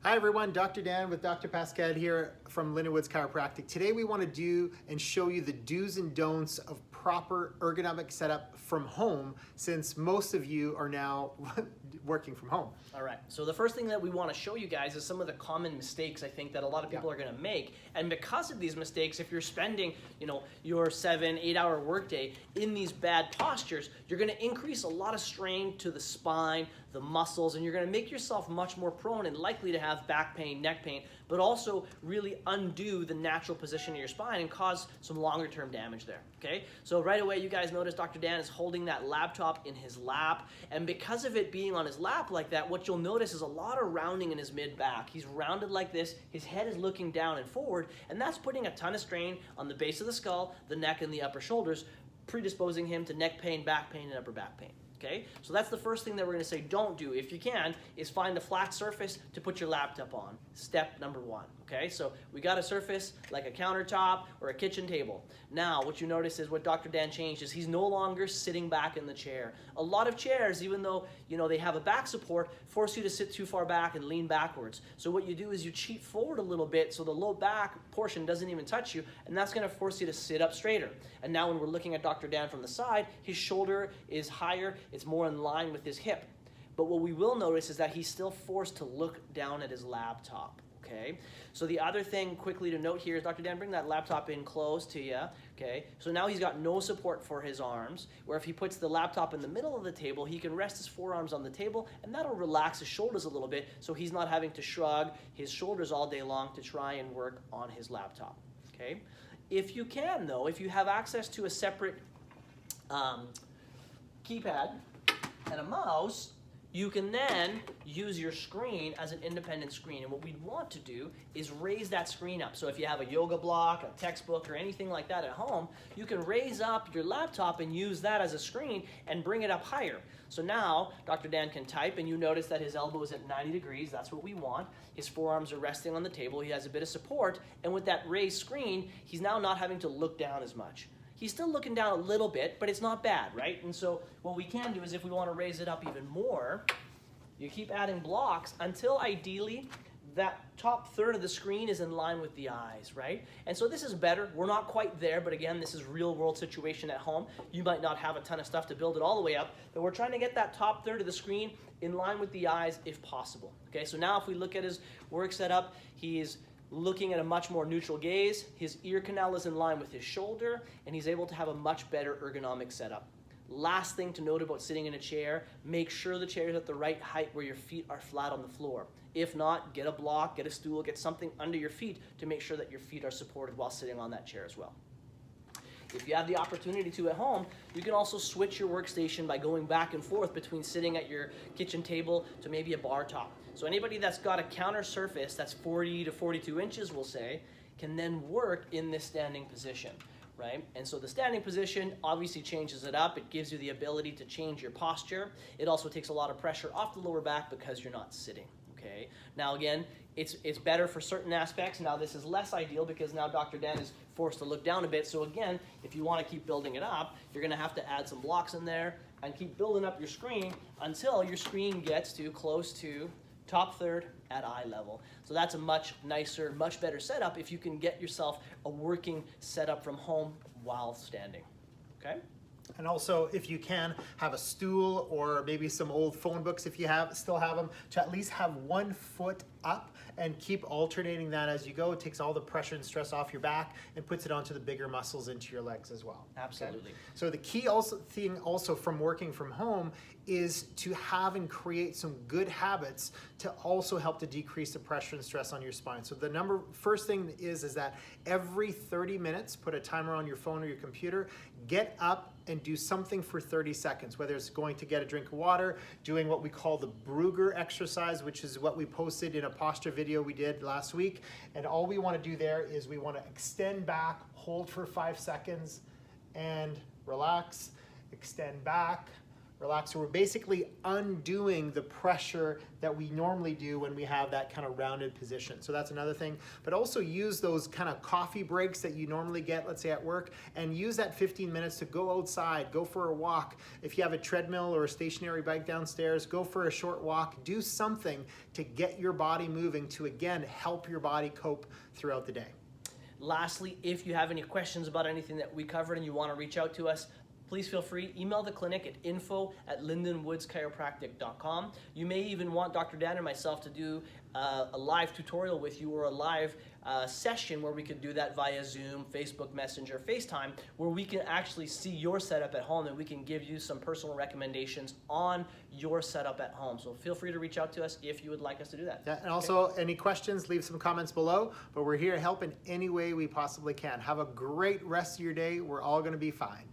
Hi everyone, Dr. Dan with Dr. Pascal here from Lindenwoods Chiropractic. Today we want to do and show you the do's and don'ts of proper ergonomic setup from home, since most of you are now working from home. All right, so the first thing that we want to show you guys is some of the common mistakes I think that a lot of people are going to make. And because of these mistakes, if you're spending, your 7-8 hour workday in these bad postures, you're going to increase a lot of strain to the spine, the muscles, and you're going to make yourself much more prone and likely to have back pain, neck pain, but also really undo the natural position of your spine and cause some longer term damage there, okay? So right away, you guys notice Dr. Dan is holding that laptop in his lap, and because of it being on his lap like that, what you'll notice is a lot of rounding in his mid-back. He's rounded like this, his head is looking down and forward, and that's putting a ton of strain on the base of the skull, the neck, and the upper shoulders, predisposing him to neck pain, back pain, and upper back pain. Okay, so that's the first thing that we're going to say don't do, if you can, is find a flat surface to put your laptop on. Step number one. Okay, so we got a surface like a countertop or a kitchen table. Now, what you notice is what Dr. Dan changed is he's no longer sitting back in the chair. A lot of chairs, even though they have a back support, force you to sit too far back and lean backwards. So what you do is you cheat forward a little bit so the low back portion doesn't even touch you, and that's going to force you to sit up straighter. And now when we're looking at Dr. Dan from the side, his shoulder is higher, it's more in line with his hip. But what we will notice is that he's still forced to look down at his laptop. Okay, so the other thing quickly to note here is, Dr. Dan, bring that laptop in close to you. Okay, so now he's got no support for his arms, where if he puts the laptop in the middle of the table, he can rest his forearms on the table, and that'll relax his shoulders a little bit, so he's not having to shrug his shoulders all day long to try and work on his laptop. Okay, if you can, though, if you have access to a separate keypad and a mouse, you can then use your screen as an independent screen. And what we'd want to do is raise that screen up. So if you have a yoga block, a textbook, or anything like that at home, you can raise up your laptop and use that as a screen and bring it up higher. So now Dr. Dan can type, and you notice that his elbow is at 90 degrees. That's what we want. His forearms are resting on the table. He has a bit of support. And with that raised screen, he's now not having to look down as much. He's still looking down a little bit, but it's not bad, right? And so what we can do is, if we want to raise it up even more, you keep adding blocks until ideally that top third of the screen is in line with the eyes, right? And so this is better. We're not quite there, but again, this is real world situation at home. You might not have a ton of stuff to build it all the way up, but we're trying to get that top third of the screen in line with the eyes if possible. Okay, so now if we look at his work setup, he's looking at a much more neutral gaze, his ear canal is in line with his shoulder, and he's able to have a much better ergonomic setup. Last thing to note about sitting in a chair, make sure the chair is at the right height where your feet are flat on the floor. If not, get a block, get a stool, get something under your feet to make sure that your feet are supported while sitting on that chair as well. If you have the opportunity to at home, you can also switch your workstation by going back and forth between sitting at your kitchen table to maybe a bar top. So anybody that's got a counter surface that's 40 to 42 inches, we'll say, can then work in this standing position, right? And so the standing position obviously changes it up. It gives you the ability to change your posture. It also takes a lot of pressure off the lower back because you're not sitting. Okay. Now again, it's better for certain aspects. Now this is less ideal because now Dr. Dan is forced to look down a bit. So again, if you want to keep building it up, you're going to have to add some blocks in there and keep building up your screen until your screen gets to close to top third at eye level. So that's a much nicer, much better setup if you can get yourself a working setup from home while standing. Okay? And also, if you can, have a stool or maybe some old phone books, if you still have them, to at least have one foot up and keep alternating that as you go. It takes all the pressure and stress off your back and puts it onto the bigger muscles into your legs as well. Absolutely. Okay? So the key thing from working from home is to have and create some good habits to also help to decrease the pressure and stress on your spine. So the first thing is that every 30 minutes, put a timer on your phone or your computer, get up and do something for 30 seconds, whether it's going to get a drink of water, doing what we call the Brugger exercise, which is what we posted in a posture video we did last week. And all we want to do there is we want to extend back, hold for 5 seconds, and relax, extend back, relax. So we're basically undoing the pressure that we normally do when we have that kind of rounded position. So that's another thing. But also use those kind of coffee breaks that you normally get, let's say at work, and use that 15 minutes to go outside, go for a walk. If you have a treadmill or a stationary bike downstairs, go for a short walk. Do something to get your body moving to, again, help your body cope throughout the day. Lastly, if you have any questions about anything that we covered and you want to reach out to us, please feel free, email the clinic at info@lindenwoodschiropractic.com. You may even want Dr. Dan and myself to do a live tutorial with you, or a live session where we could do that via Zoom, Facebook Messenger, FaceTime, where we can actually see your setup at home and we can give you some personal recommendations on your setup at home. So feel free to reach out to us if you would like us to do that. Yeah, and also any questions, leave some comments below, but we're here to help in any way we possibly can. Have a great rest of your day. We're all going to be fine.